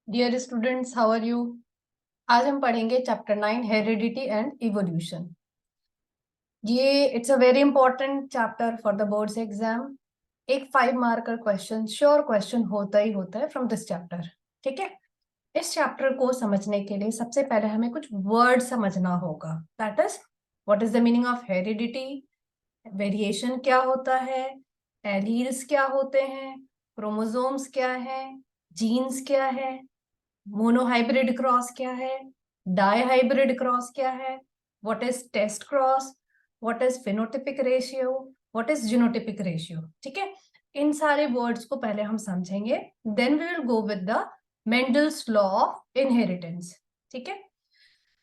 Dear students, how are you? आज हम पढ़ेंगे चैप्टर 9 हेरिडिटी एंड इवोल्यूशन। ये it's a very important chapter for the boards exam. एक 5 mark का question, sure question होता ही होता है फ्रॉम दिस चैप्टर। ठीक है, इस चैप्टर को समझने के लिए सबसे पहले हमें कुछ वर्ड समझना होगा। That is, what is the meaning of heredity, variation क्या होता है, एलील्स क्या होते हैं, क्रोमोसोम्स क्या है, जीन्स क्या है, मोनोहाइब्रिड क्रॉस क्या है, डाईहाइब्रिड क्रॉस क्या है, what is test cross, what is phenotypic ratio, what is genotypic ratio. ठीक है, इन सारे वर्ड्स को पहले हम समझेंगे, then we will go with the Mendel's law of inheritance. ठीक है,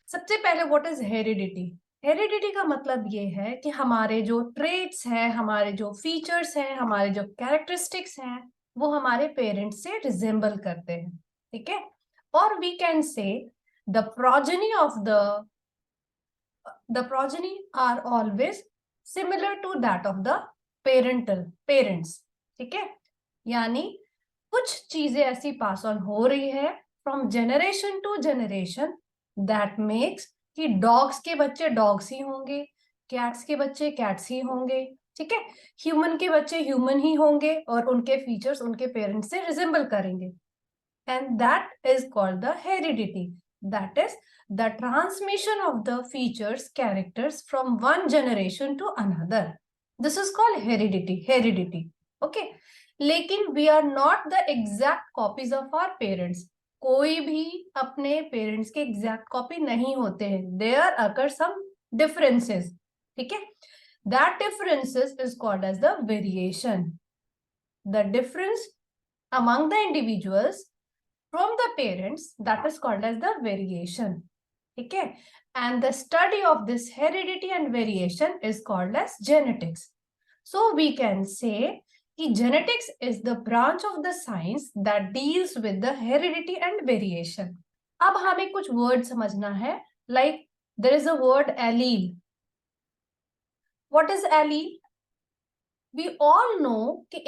सबसे पहले व्हाट इज हेरिडिटी। हेरिडिटी का मतलब ये है कि हमारे जो ट्रेट्स हैं, हमारे जो फीचर्स हैं, हमारे जो कैरेक्टरिस्टिक्स हैं, वो हमारे पेरेंट्स से रिजेंबल करते हैं। ठीक है, और we can say the progeny of the progeny are always similar to that of the parents। ठीक है, यानी कुछ चीजें ऐसी पास ऑन हो रही है from generation to generation, that makes कि डॉग्स के बच्चे डॉग्स ही होंगे, कैट्स के बच्चे कैट्स ही होंगे। ठीक है, ह्यूमन के बच्चे ह्यूमन ही होंगे और उनके फीचर्स उनके पेरेंट्स से रिजेंबल करेंगे, and that is called the heredity. That is the transmission of the features, characters from one generation to another. This is called heredity. Okay, लेकिन we are not the exact copies of our parents. कोई भी अपने parents के exact copy नहीं होते हैं. There occur some differences. ठीक है, that differences is called as the variation. The difference among the individuals from the parents, that is called as the variation. ठीक है, and the study of this heredity and variation is called as genetics. So we can say कि genetics is the branch of the science that deals with the heredity and variation. अब हमें कुछ word समझना है, like there is a word allele. What is allele? We all know कि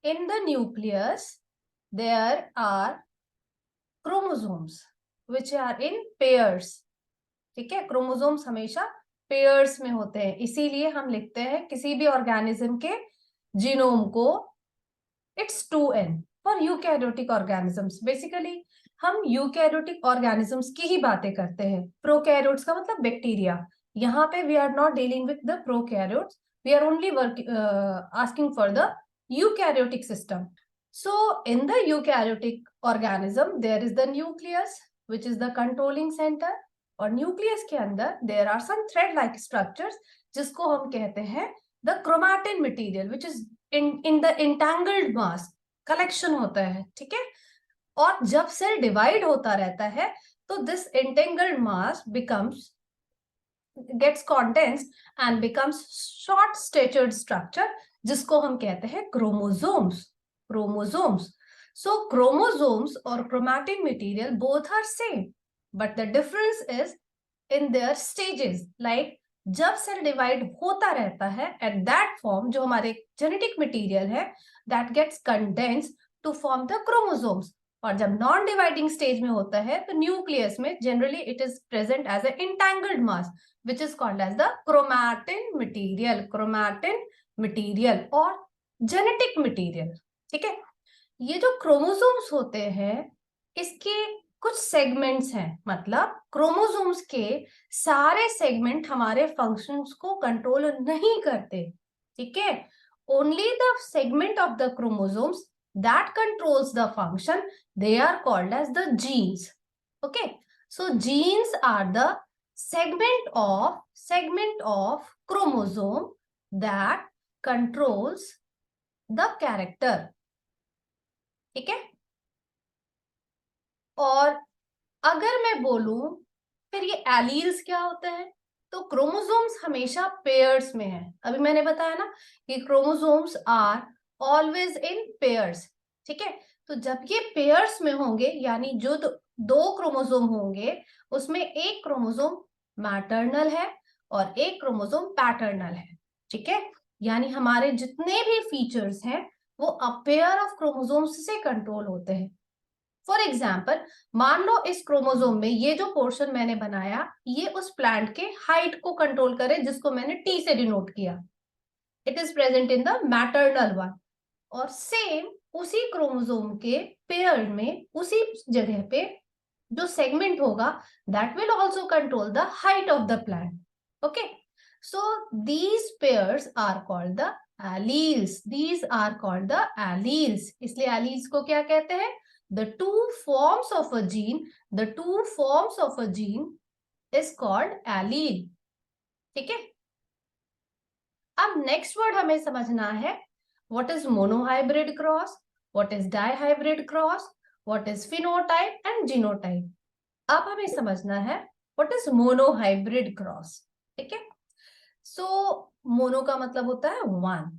in the nucleus there are chromosomes which are in pairs. ठीक है, chromosomes हमेशा pairs में होते हैं, इसीलिए हम लिखते हैं किसी भी ऑर्गेनिज्म के जीनोम को it's 2n for eukaryotic organisms. Basically हम यूकैरियोटिक ऑर्गेनिजम्स की ही बातें करते हैं। प्रोकैरियोट्स का मतलब बैक्टीरिया, यहाँ पे we are not dealing with the prokaryotes, we are only asking for the eukaryotic system. So in the eukaryotic organism there is the nucleus which is the controlling center, और nucleus के अंदर there are some thread like structures जिसको हम कहते हैं the chromatin material which is in the entangled mass collection होता है। ठीक है, और जब सेल डिवाइड होता रहता है तो this entangled mass gets condensed and becomes short statured structure जिसको हम कहते हैं chromosomes. So chromosomes or chromatin material both are same, but the difference is in their stages. Like जब सेल डिवाइड होता रहता है at that form जो हमारे जेनेटिक मटेरियल है that gets condensed to form the chromosomes, और जब non dividing stage में होता है तो न्यूक्लियस में generally it is present as a entangled mass which is called as the chromatin material और genetic material। ठीक है, ये जो क्रोमोसोम्स होते हैं इसके कुछ सेगमेंट्स हैं, मतलब क्रोमोसोम्स के सारे सेगमेंट हमारे फंक्शंस को कंट्रोल नहीं करते। ठीक है, only the segment of the chromosomes that controls the function, they are called as the genes। okay, so genes are the segment of chromosome that controls the character। ठीक है, और अगर मैं बोलूं फिर ये एलील्स क्या होते हैं, तो क्रोमोसोम्स हमेशा पेयर्स में है। अभी मैंने बताया ना कि chromosomes are always in pairs. ठीक है, तो जब ये पेयर्स में होंगे यानी जो दो क्रोमोसोम होंगे उसमें एक क्रोमोसोम मैटरनल है और एक क्रोमोसोम पैटर्नल है। ठीक है, यानी हमारे जितने भी फीचर्स हैं वो अ पेयर ऑफ क्रोमोसोम्स से कंट्रोल होते हैं। फॉर एग्जाम्पल, मान लो इस क्रोमोसोम में ये जो पोर्शन मैंने बनाया ये उस प्लांट के हाइट को कंट्रोल करे, जिसको मैंने टी से डिनोट किया. It is present in the maternal one. और सेम उसी क्रोमोसोम के पेयर में उसी जगह पे जो सेगमेंट होगा that will also control the height of the plant. Okay, so these pairs are called the alleles. These are called the alleles. इसलिए alleles को क्या कहते हैं? The two forms of a gene, the two forms of a gene is called allele. ठीक है. अब next word हमें समझना है, what is monohybrid cross, what is dihybrid cross, what is phenotype and genotype. अब हमें समझना है what is monohybrid cross. ठीक है. सो मोनो का मतलब होता है वन.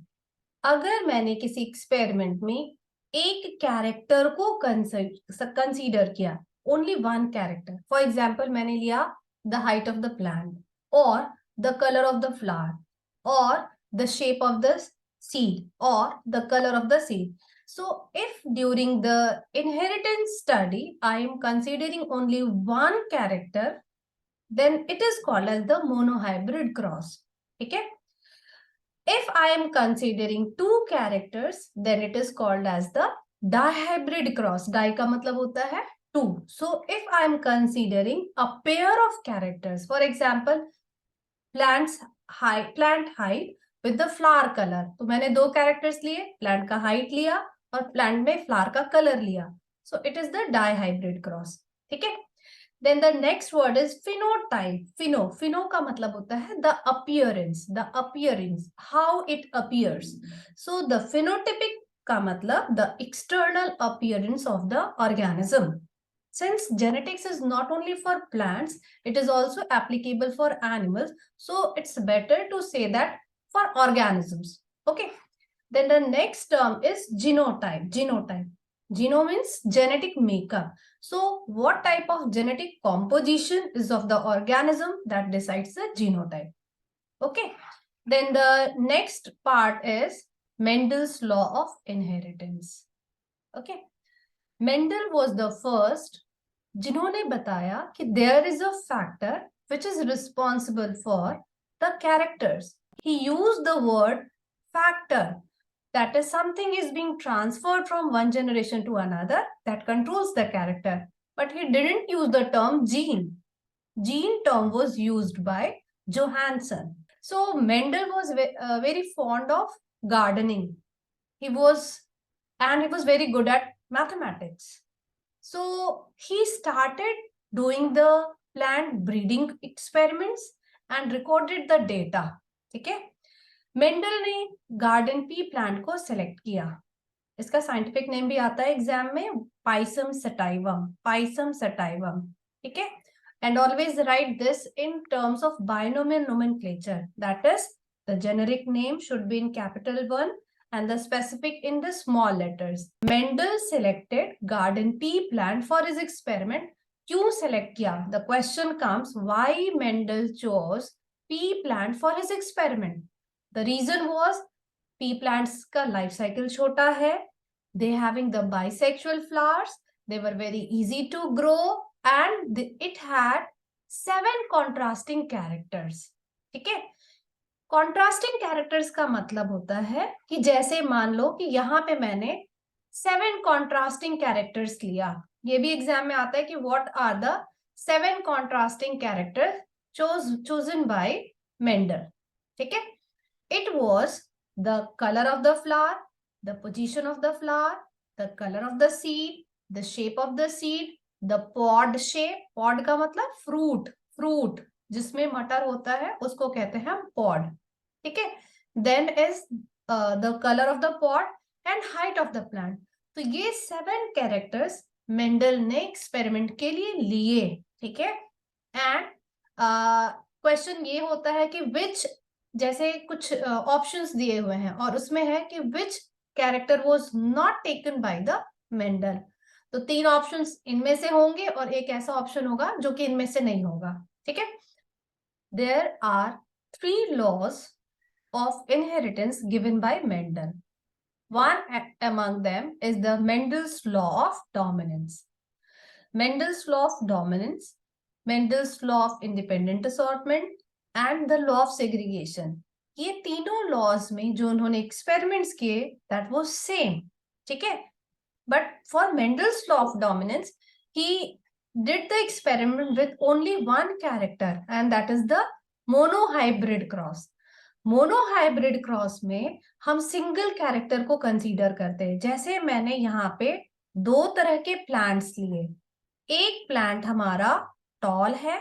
अगर मैंने किसी एक्सपेरिमेंट में एक कैरेक्टर को कंसीडर किया, only one character, for example मैंने लिया the height of the plant और the colour of the flower और the shape of the seed or the color of the seed. So if during the inheritance study I am considering only one character, then it is called as the monohybrid cross. ठीक है. If I am considering two characters, then it is called as the dihybrid cross. Di का मतलब होता है two. So if I am considering a pair of characters, for example, plant height with the flower color, तो मैंने दो characters लिए, plant का height लिया और plant में flower का color लिया. So it is the dihybrid cross. ठीक है. Then the next word is phenotype. Pheno का मतलब होता है the appearance, how it appears. So the phenotypic का मतलब the external appearance of the organism. Since genetics is not only for plants, it is also applicable for animals. So it's better to say that for organisms. Okay. Then the next term is genotype. Geno means genetic makeup. So what type of genetic composition is of the organism that decides the genotype. Okay. Then the next part is Mendel's law of inheritance. Okay. Mendel was the first जिन्होंने बताया कि there is a factor which is responsible for the characters. He used the word factor, that is something is being transferred from one generation to another that controls the character. But he didn't use the term gene. Gene term was used by Johansson. So Mendel was very fond of gardening. He was very good at mathematics. So he started doing the plant breeding experiments and recorded the data. ठीक है. Mendel ने garden pea plant को select किया. इसका scientific name भी आता है exam में, पाइसम सटाइवम. ठीक है. And always write this in terms of binomial nomenclature. That is, the generic name should be in capital 1 and the specific in the small letters. Mendel selected garden pea plant for his experiment. क्यों select किया? The question comes, why Mendel chose pea plant for his experiment? The reason was pea plants का life cycle छोटा है. They having the bisexual flowers. They were very easy to grow and it had 7 contrasting characters. ठीक है. Contrasting characters का मतलब होता है कि जैसे मान लो कि यहाँ पे मैंने 7 कॉन्ट्रास्टिंग कैरेक्टर्स लिया. ये भी एग्जाम में आता है कि what are the 7 contrasting characters chosen by Mendel. ठीक है. It was the color of the flower, the position of the flower, the color of the seed, the shape of the seed, the pod shape. Pod का मतलब fruit जिसमें मटर होता है उसको कहते हैं हम पॉड. ठीक है. Then is the colour of the pod and height of the plant. तो ये 7 कैरेक्टर्स मेंडल ने एक्सपेरिमेंट के लिए लिए. ठीक है. एंड क्वेश्चन ये होता है कि विच, जैसे कुछ ऑप्शंस दिए हुए हैं और उसमें है कि विच character was not taken by the Mendel. तो 3 ऑप्शंस इनमें से होंगे और एक ऐसा ऑप्शन होगा जो कि इनमें से नहीं होगा. ठीक है. There are 3 laws of inheritance given by Mendel. One among them is the Mendel's law of dominance. Mendel's law of dominance, Mendel's law of independent assortment and the law of segregation. ये तीनों laws में जो उन्होंने experiments किए that was same, ठीक है. But for Mendel's law of dominance he did the experiment with only one character and that is the monohybrid cross. Monohybrid cross में हम सिंगल कैरेक्टर को कंसीडर करते हैं. जैसे मैंने यहाँ पे दो तरह के प्लांट्स लिए. एक प्लांट हमारा टॉल है,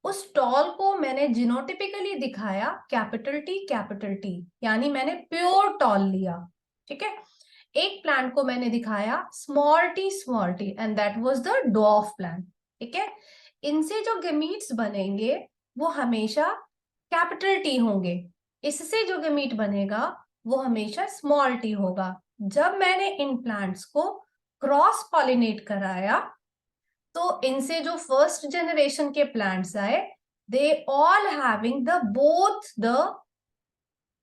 उस टॉल को मैंने जिनोटिपिकली दिखाया कैपिटल टी, यानी मैंने प्योर टॉल लिया, ठीक है. एक प्लांट को मैंने दिखाया small T and that was the dwarf plant, ठीक है. इनसे जो गेमीट्स बनेंगे वो हमेशा कैपिटल टी होंगे, इससे जो गेमीट बनेगा वो हमेशा स्मॉल टी होगा. जब मैंने इन प्लांट्स को क्रॉस पॉलिनेट कराया तो इनसे जो फर्स्ट जनरेशन के प्लांट्स आए they all having the both the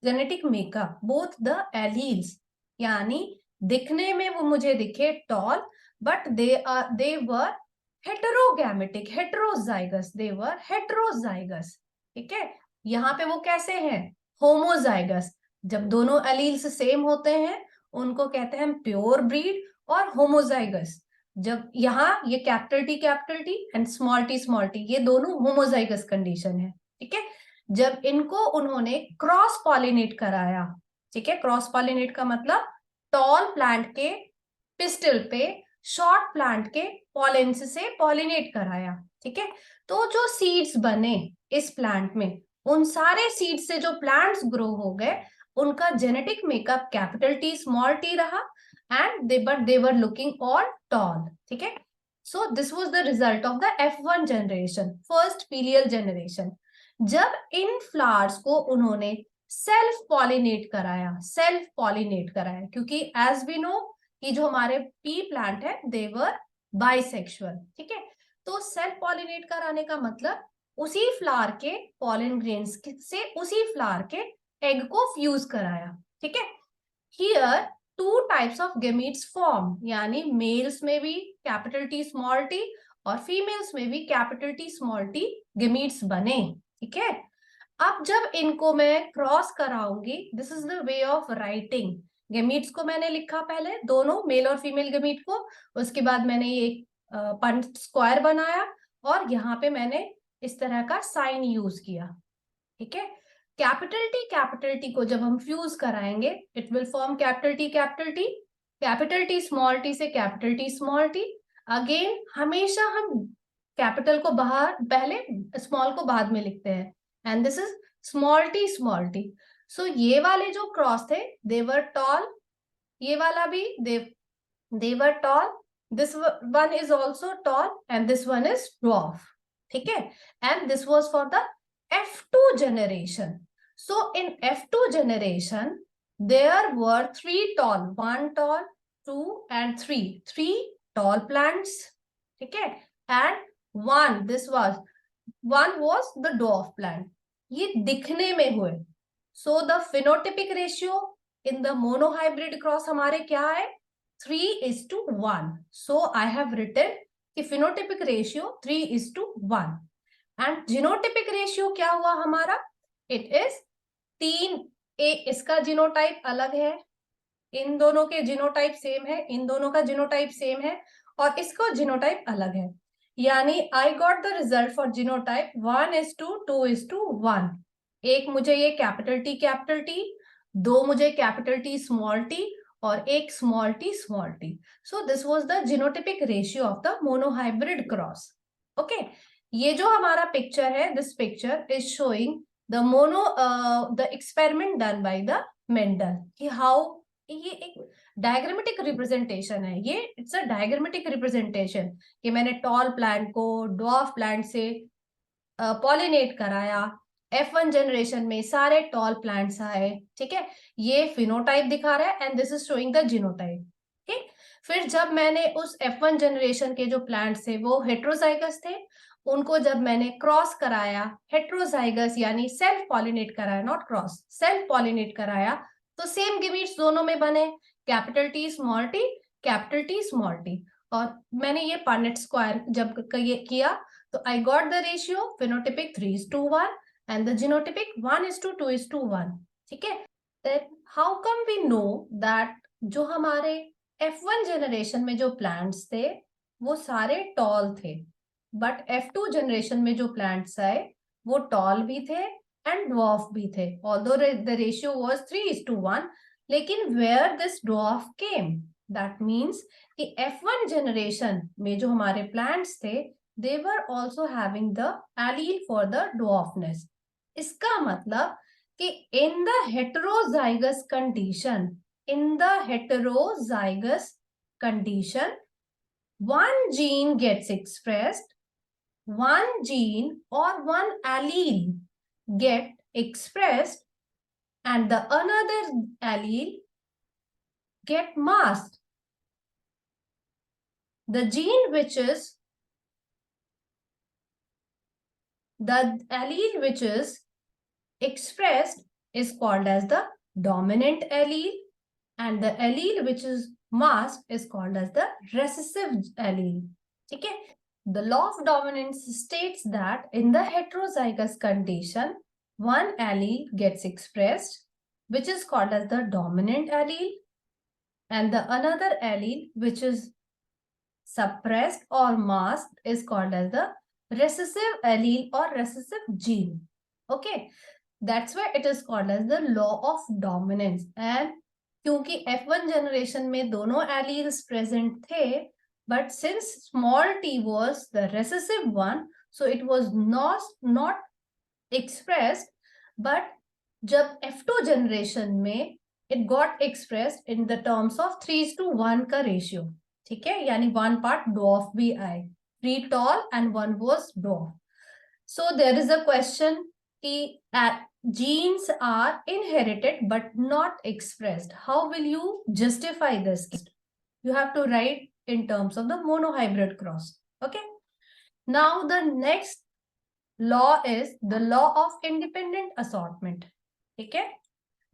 genetic makeup, both the alleles, यानी दिखने में वो मुझे दिखे tall but they were heterogametic, heterozygous, they were heterozygous, ठीक है. यहाँ पे वो कैसे हैं, होमोजाइगस. जब दोनों एलील्स सेम होते हैं उनको कहते हैं प्योर ब्रीड. और होमोजाइगस जब यहाँ ये capital T and small T ये दोनों होमोजाइगस कंडीशन है, ठीक है. जब इनको उन्होंने क्रॉस पॉलिनेट कराया, ठीक है, क्रॉस पॉलिनेट का मतलब टॉल प्लांट के पिस्टल पे शॉर्ट प्लांट के पॉलेंस से पॉलिनेट कराया, ठीक है. तो जो सीड्स बने इस प्लांट में उन सारे सीड्स से जो प्लांट्स ग्रो हो गए उनका genetic makeup capital T small T रहा and they were looking all tall, ठीक है. So this was the result of the F1 generation, first filial generation. जब इन फ्लावर्स को उन्होंने सेल्फ पॉलिनेट कराया, क्योंकि एज वी नो कि जो हमारे पी प्लांट है दे वर बाइसेक्सुअल, ठीक है. तो सेल्फ पॉलिनेट कराने का मतलब उसी फ्लावर के पॉलन ग्रेन्स से उसी फ्लावर के एग को फ्यूज कराया, ठीक है. Here two types of gametes form, यानी मेल्स में भी कैपिटल टी स्मॉल टी और फीमेल्स में भी capital T small T gametes बने, ठीक है. अब जब इनको मैं क्रॉस कराऊंगी, this is the way of writing. Gametes को मैंने लिखा पहले दोनों मेल और फीमेल गेमीट को, उसके बाद मैंने ये पंच स्क्वायर बनाया और यहाँ पे मैंने इस तरह का साइन यूज किया, ठीक है. कैपिटल टी को जब हम फ्यूज कराएंगे it will form capital T small T से capital T small T. Again हमेशा हम कैपिटल को बाहर पहले स्मॉल को बाद में लिखते हैं and this is small T. So ये वाले जो क्रॉस थे दे वर टॉल, ये वाला भी they were tall, this one is also tall and this one is dwarf, ठीक है. And this was for the F2 generation. So in F2 generation, there were 3 tall, 1 tall, 2 and 3. 3 tall plants, okay? And one was the dwarf plant. ये दिखने में हुए. So the phenotypic ratio in the monohybrid cross हमारे क्या है? 3:1. So I have written कि phenotypic ratio 3:1. And genotypic ratio क्या हुआ हमारा, इट इज 3A. इसका जीनोटाइप अलग है, इन दोनों के जीनोटाइप सेम है, इन दोनों का जीनोटाइप सेम है और इसका जीनोटाइप अलग है, यानी आई got the result for genotype 1:2:1. एक मुझे ये कैपिटल टी, दो मुझे कैपिटल टी स्मॉल टी और एक small T. So this was the genotypic ratio of the monohybrid cross, okay. ये जो हमारा पिक्चर है, this picture is showing the experiment done by the Mendel, कि हाउ ये एक डायग्रामेटिक रिप्रेजेंटेशन है. ये इट्स अ डायग्रामेटिक रिप्रेजेंटेशन कि मैंने टॉल प्लांट को ड्वार्फ प्लांट से पॉलिनेट कराया, F1 जनरेशन में सारे टॉल प्लांट्स आए, ठीक है. ये फिनोटाइप दिखा रहा है and this is showing the genotype, ठीक. फिर जब मैंने उस F1 जनरेशन के जो प्लांट्स थे वो हेट्रोजाइगस थे, उनको जब मैंने क्रॉस कराया, हेट्रोजाइगस यानी सेल्फ पॉलिनेट कराया, नॉट क्रॉस, सेल्फ पॉलिनेट कराया, तो सेम गेमीट्स दोनों में बने, capital T small T, capital T small T. और मैंने ये पानेट स्क्वायर जब किया तो I got the ratio phenotypic 3:1 and the genotypic 1:2:1. ठीक है, then how come we know that जो हमारे F1 जनरेशन में जो प्लांट्स थे वो सारे टॉल थे, बट F2 जनरेशन में जो प्लांट्स आए वो टॉल भी थे एंड ड्वार्फ भी थे, ऑल्दो द रेशियो वाज 3:1. लेकिन where this dwarf came, that means कि F1 जनरेशन में जो हमारे प्लांट्स थे they were also having the allele for the dwarfness. इसका मतलब कि in the heterozygous condition, one gene gets expressed, one gene or one allele get expressed and the another allele get masked. The gene which is the allele which is expressed is called as the dominant allele and the allele which is masked is called as the recessive allele. Okay, the law of dominance states that in the heterozygous condition one allele gets expressed which is called as the dominant allele and the another allele which is suppressed or masked is called as the recessive allele or recessive gene. Okay, that's why it is called as the law of dominance. And क्योंकि F1 generation में दोनों alleles present थे, but since small t was the recessive one, so it was not expressed. But जब F2 generation में it got expressed in the terms of 3:1 का ratio. ठीक है, यानी one part dwarf भी आए, 3 tall and 1 was dwarf. So there is a question कि genes are inherited but not expressed. How will you justify this? You have to write in terms of the monohybrid cross. Okay. Now the next law is the law of independent assortment. ठीक है,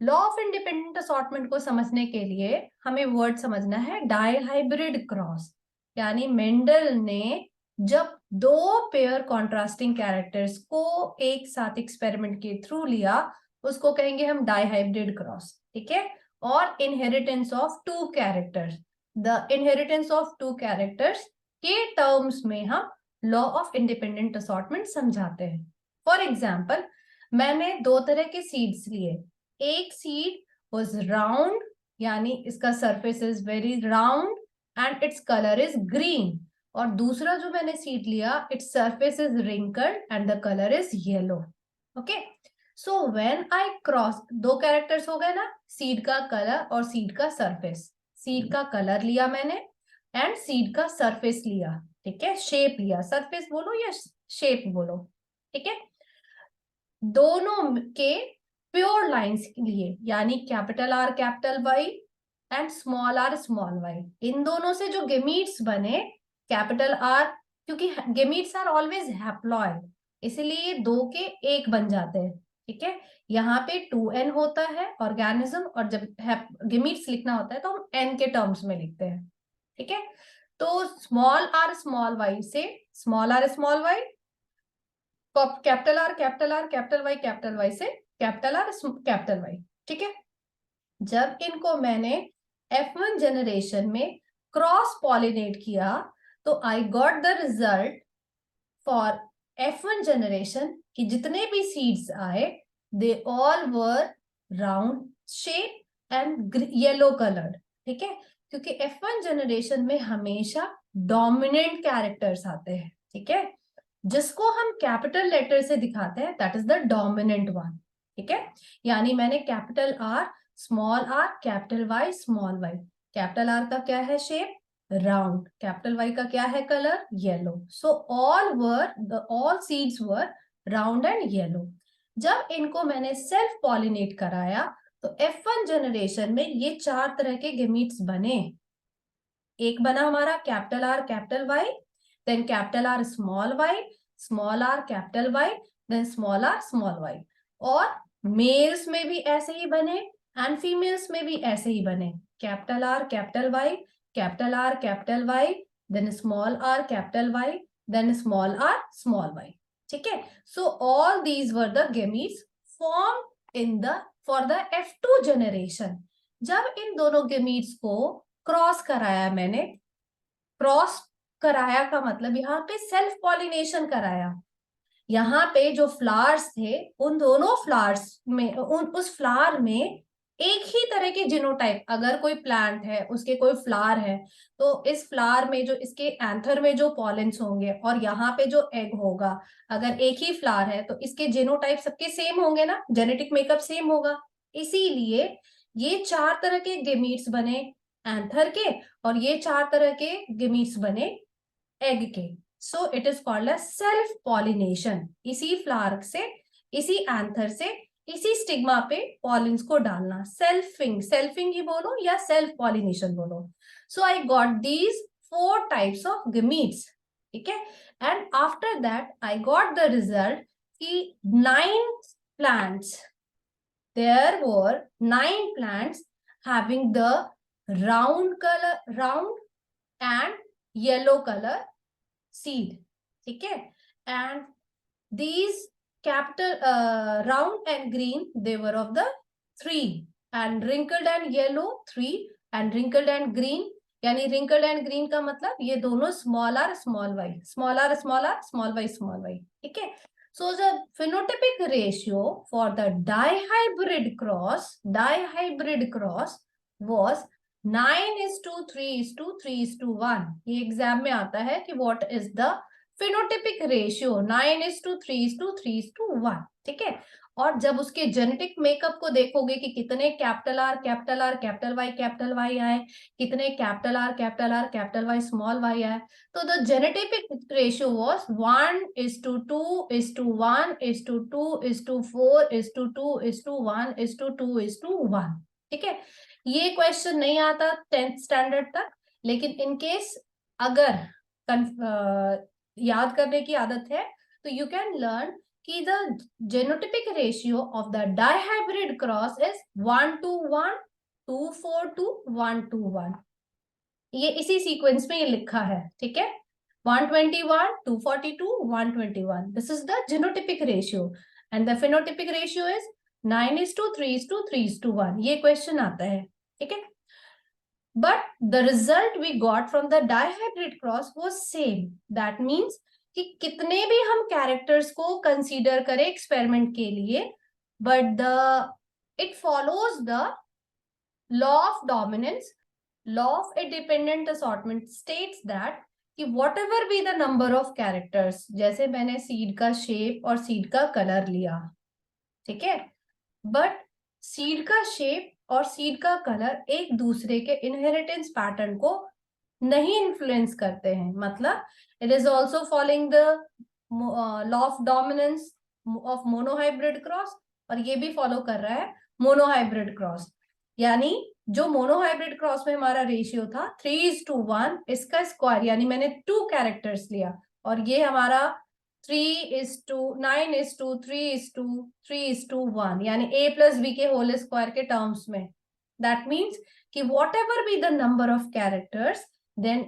law of independent assortment को समझने के लिए हमें word समझना है dihybrid cross. यानी मेंडल ने जब दो पेयर कॉन्ट्रास्टिंग कैरेक्टर्स को एक साथ एक्सपेरिमेंट के थ्रू लिया उसको कहेंगे हम डाइहाइब्रिड क्रॉस. ठीक है, और inheritance of two characters, the inheritance of two characters के टर्म्स में हम लॉ ऑफ इंडिपेंडेंट असॉर्टमेंट समझाते हैं. फॉर एग्जाम्पल, मैंने दो तरह के सीड्स लिए. एक सीड was round, यानी इसका surface is very round and its colour is green. और दूसरा जो मैंने सीड लिया, its surface is wrinkled and the colour is yellow. Okay, so when I cross, दो कैरेक्टर्स हो गए ना, सीड का कलर और सीड का सरफेस. सीड का कलर लिया मैंने एंड सीड का सरफेस लिया. ठीक है, शेप लिया, सरफेस बोलो या शेप बोलो. ठीक है, दोनों के प्योर लाइंस के लिए, यानी capital R capital Y and small R small Y, इन दोनों से जो गेमीट्स बने, कैपिटल आर, क्योंकि गेमीट्स आर ऑलवेज हैप्लॉइड, इसलिए दो के एक बन जाते हैं. ठीक है, यहाँ पे 2n होता है ऑर्गेनिज्म, और जब गेमीट्स लिखना होता है तो हम n के टर्म्स में लिखते हैं. ठीक है, तो स्मॉल आर स्मॉल वाई से small R small Y, capital R capital R capital Y से कैपिटल आर कैपिटल वाई. ठीक है, जब इनको मैंने F1 जनरेशन में क्रॉस पॉलिनेट किया तो I got the result for F1 generation कि जितने भी सीड्स आए they all were round shape and yellow coloured. ठीक है, क्योंकि F1 जनरेशन में हमेशा डोमिनेंट कैरेक्टर्स आते हैं. ठीक है, जिसको हम कैपिटल लेटर से दिखाते हैं, that is the dominant one. ठीक है, यानी मैंने capital R small R capital Y small Y, capital R का क्या है शेप, राउंड, कैपिटल वाई का क्या है colour, yellow. So all seeds were round and yellow. जब इनको मैंने सेल्फ पॉलिनेट कराया तो F1 जनरेशन में ये 4 तरह के गेमीट्स बने. एक बना हमारा capital R capital Y, then capital R small R capital Y, then small R small Y. और मेल्स में भी ऐसे ही बने एंड फीमेल्स में भी ऐसे ही बने, capital R capital Y, capital R capital Y, then small r capital Y, then small r small y. ठीक है, so all these were the gametes formed in the for the F2 generation. जब इन दोनों gametes को cross कराया मैंने, cross कराया का मतलब यहाँ पे सेल्फ पॉलिनेशन कराया, यहाँ पे जो फ्लावर्स थे उन दोनों फ्लावर्स में उस फ्लावर में एक ही तरह के जीनोटाइप, अगर कोई प्लांट है उसके कोई फ्लावर है तो इस फ्लावर में जो इसके एंथर में जो पॉलेंस होंगे और यहाँ पे जो एग होगा, अगर एक ही फ्लावर है तो इसके जीनोटाइप सबके सेम होंगे ना, जेनेटिक मेकअप सेम होगा। इसीलिए ये 4 तरह के गेमीट्स बने एंथर के और ये 4 तरह के गेमीट्स बने एग के। So it is called a self pollination. इसी फ्लावर से, इसी एंथर से, इसी स्टिग्मा पे पॉलिन्स को डालना, सेल्फिंग, सेल्फिंग ही बोलो या सेल्फ पॉलिनेशन बोलो। So I got these 4 types of gametes, ठीक है। And after that I got the result कि 9 plants, there were 9 plants having the round and yellow color seed, ठीक है। and these capital round and green, they were of the 3, and wrinkled and yellow 3, and wrinkled and green, यानी wrinkled and green का मतलब ये दोनों small r small y, small r small r, small y small y, ठीक है। So the phenotypic ratio for the dihybrid cross was 9:3:3:1. ये exam में आता है कि what is the phenotypic ratio, 9:3:3:1, ठीक है। और जब उसके जेनेटिक मेकअप को देखोगे कि कितने कैपिटल आर कैपिटल वाई आए, कितने capital R Y small Y आए, तो द जेनेटिक रेशियो वाज 1:2:1:2:4:2:1:2:1, ठीक है। ये क्वेश्चन नहीं आता 10th स्टैंडर्ड तक, लेकिन इनकेस अगर याद करने की आदत है तो यू कैन लर्न कि the genotypic ratio of the dihybrid cross is 1:1, 2:4:2, 1:1। ये इसी सीक्वेंस में ये लिखा है, ठीक है। 121, 242, 121, this is the genotypic ratio and the phenotypic ratio is 9:3:3:1। ये क्वेश्चन आता है, ठीक है। But the result we got from the dihybrid cross was same. That means कि कितने भी हम कैरेक्टर्स को कंसीडर करें एक्सपेरिमेंट के लिए, but it follows the law of dominance. Law of independent assortment states that कि whatever be the number of characters, जैसे मैंने सीड का शेप और सीड का कलर लिया, ठीक है, बट सीड का शेप और सीड का कलर एक दूसरे के इनहेरिटेंस पैटर्न को नहीं इन्फ्लुएंस करते हैं। मतलब it is also following the law of dominance of monohybrid cross, और ये भी फॉलो कर रहा है मोनोहाइब्रिड क्रॉस। यानी जो मोनोहाइब्रिड क्रॉस में हमारा रेशियो था 3:1, इसका स्क्वायर, यानी मैंने 2 कैरेक्टर्स लिया और ये हमारा 3:9:3:3:1, यानी a plus b के होल स्क्वायर के टर्म्स में। दैट मीन्स कि whatever be the number of characters, then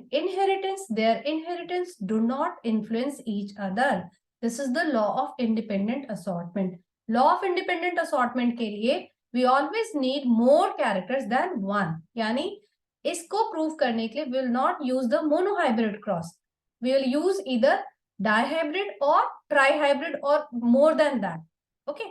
their inheritance do not influence each other. This is the law of independent assortment. Law of independent assortment के लिए we always need more characters than 1. यानी इसको prove करने के लिए we will not use the monohybrid cross. We will use either dihybrid or trihybrid or more than that. Okay.